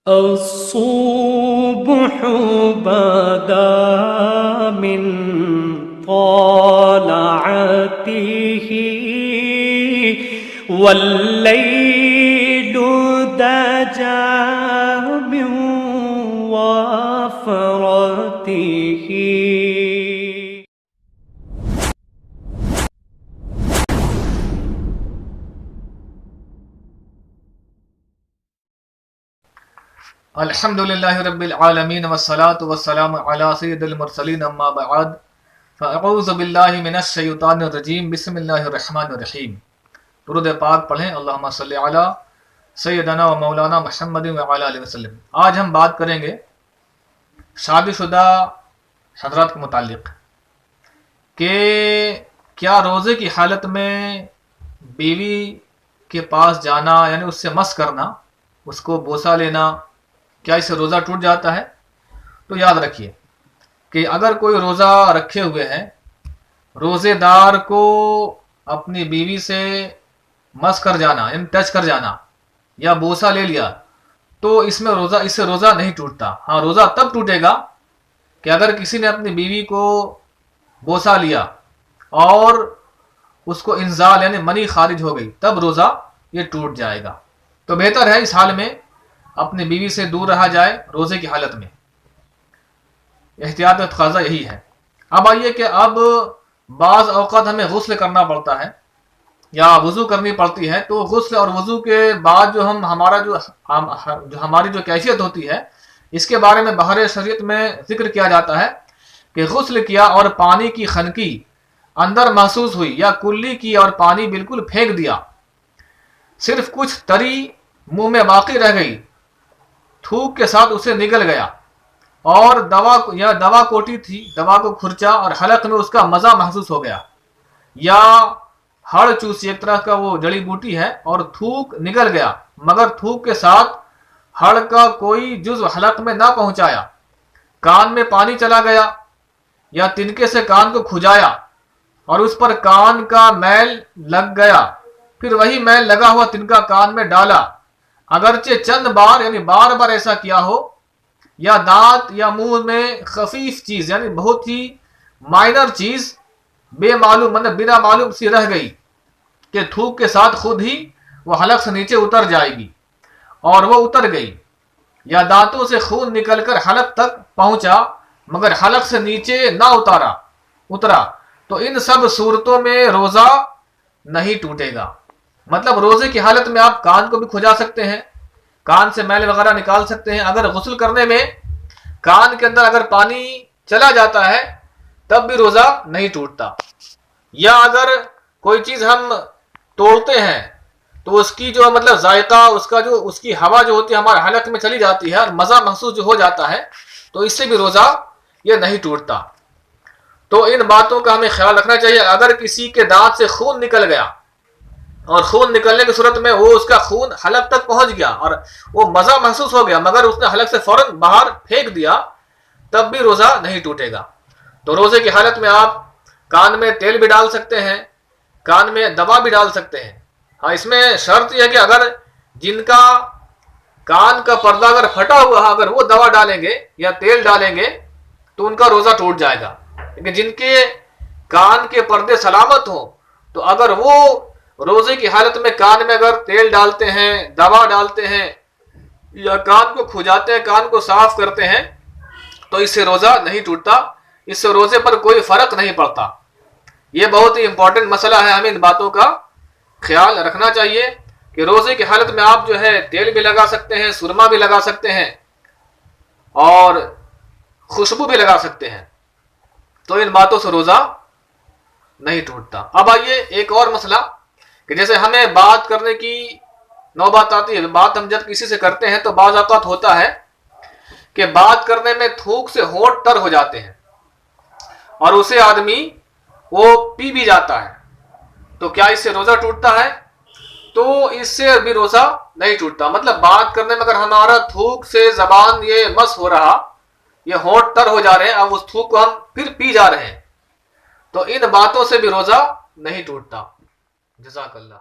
الصبح بدا من طلعته والليل دجى من وفرته. الحمدللہ رب العالمین والصلاة والسلام علی سید المرسلین اما بعد فاعوذ باللہ من الشیطان الرجیم بسم اللہ الرحمن الرحیم. درود پاک پڑھیں. اللہم صلی علی سیدنا و مولانا محمد وعلی آلہ وسلم. آج ہم بات کریں گے شادی شدہ حضرات کے متعلق کہ کیا روزے کی حالت میں بیوی کے پاس جانا یعنی اس سے مس کرنا، اس کو بوسہ لینا، کیا اس سے روزہ ٹوٹ جاتا ہے؟ تو یاد رکھیے کہ اگر کوئی روزہ رکھے ہوئے ہیں، روزے دار کو اپنی بیوی سے مس کر جانا یعنی ٹچ کر جانا یا بوسہ لے لیا تو اس سے روزہ نہیں ٹوٹتا. ہاں، روزہ تب ٹوٹے گا کہ اگر کسی نے اپنی بیوی کو بوسہ لیا اور اس کو انزال یعنی منی خارج ہو گئی، تب روزہ یہ ٹوٹ جائے گا. تو بہتر ہے اس حال میں اپنی بیوی سے دور رہا جائے. روزے کی حالت میں احتیاط کا تقاضا یہی ہے. اب آئیے کہ اب بعض اوقات ہمیں غسل کرنا پڑتا ہے یا وضو کرنی پڑتی ہے، تو غسل اور وضو کے بعد ہماری جو کیفیت ہوتی ہے، اس کے بارے میں بحر شریعت میں ذکر کیا جاتا ہے کہ غسل کیا اور پانی کی خنکی اندر محسوس ہوئی یا کلی کی اور پانی بالکل پھینک دیا، صرف کچھ تری منہ میں باقی رہ گئی، تھوک کے ساتھ اسے نگل گیا، اور دوا کوٹی تھی، دوا کو کھرچا اور حلق میں اس کا مزہ محسوس ہو گیا، یا ہڑ چوسی ایک طرح کا وہ جڑی بوٹی ہے اور تھوک نگل گیا مگر تھوک کے ساتھ ہڑ کا کوئی جزو حلق میں نہ پہنچایا، کان میں پانی چلا گیا یا تنکے سے کان کو کھجایا اور اس پر کان کا میل لگ گیا، پھر وہی میل لگا ہوا تنکا کان میں ڈالا، اگرچہ چند بار یعنی بار بار ایسا کیا ہو، یا دانت یا منہ میں خفیف چیز یعنی بہت ہی مائنر چیز بے معلوم مطلب بنا معلوم سی رہ گئی کہ تھوک کے ساتھ خود ہی وہ حلق سے نیچے اتر جائے گی اور وہ اتر گئی، یا دانتوں سے خون نکل کر حلق تک پہنچا مگر حلق سے نیچے نہ اترا، تو ان سب صورتوں میں روزہ نہیں ٹوٹے گا. مطلب روزے کی حالت میں آپ کان کو بھی کھجا سکتے ہیں، کان سے میل وغیرہ نکال سکتے ہیں. اگر غسل کرنے میں کان کے اندر اگر پانی چلا جاتا ہے تب بھی روزہ نہیں ٹوٹتا. یا اگر کوئی چیز ہم توڑتے ہیں تو اس کی جو مطلب ذائقہ اس کی ہوا جو ہوتی ہے ہمارے حلق میں چلی جاتی ہے اور مزہ محسوس جو ہو جاتا ہے، تو اس سے بھی روزہ یہ نہیں ٹوٹتا. تو ان باتوں کا ہمیں خیال رکھنا چاہیے. اگر کسی کے دانت سے خون نکل گیا اور خون نکلنے کی صورت میں وہ اس کا خون حلق تک پہنچ گیا اور وہ مزہ محسوس ہو گیا مگر اس نے حلق سے فوراً باہر پھینک دیا، تب بھی روزہ نہیں ٹوٹے گا. تو روزے کی حالت میں آپ کان میں تیل بھی ڈال سکتے ہیں، کان میں دوا بھی ڈال سکتے ہیں. ہاں، اس میں شرط یہ ہے کہ اگر جن کا کان کا پردہ اگر پھٹا ہوا ہے اگر وہ دوا ڈالیں گے یا تیل ڈالیں گے تو ان کا روزہ ٹوٹ جائے گا. لیکن جن کے کان کے پردے سلامت ہوں تو اگر وہ روزے کی حالت میں کان میں اگر تیل ڈالتے ہیں، دوا ڈالتے ہیں یا کان کو کھجاتے ہیں، کان کو صاف کرتے ہیں، تو اس سے روزہ نہیں ٹوٹتا، اس سے روزے پر کوئی فرق نہیں پڑتا. یہ بہت ہی امپورٹنٹ مسئلہ ہے، ہمیں ان باتوں کا خیال رکھنا چاہیے کہ روزے کی حالت میں آپ جو ہے تیل بھی لگا سکتے ہیں، سرما بھی لگا سکتے ہیں اور خوشبو بھی لگا سکتے ہیں، تو ان باتوں سے روزہ نہیں ٹوٹتا. اب آئیے ایک اور مسئلہ کہ جیسے ہمیں بات کرنے کی نوبت آتی ہے، بات ہم جب کسی سے کرتے ہیں تو بعض اوقات ہوتا ہے کہ بات کرنے میں تھوک سے ہونٹ تر ہو جاتے ہیں اور اسے آدمی وہ پی بھی جاتا ہے، تو کیا اس سے روزہ ٹوٹتا ہے؟ تو اس سے بھی روزہ نہیں ٹوٹتا. مطلب بات کرنے میں اگر ہمارا تھوک سے زبان یہ مس ہو رہا، یہ ہونٹ تر ہو جا رہے ہیں، اب اس تھوک کو ہم پھر پی جا رہے ہیں، تو ان باتوں سے بھی روزہ نہیں ٹوٹتا. جزاک اللہ.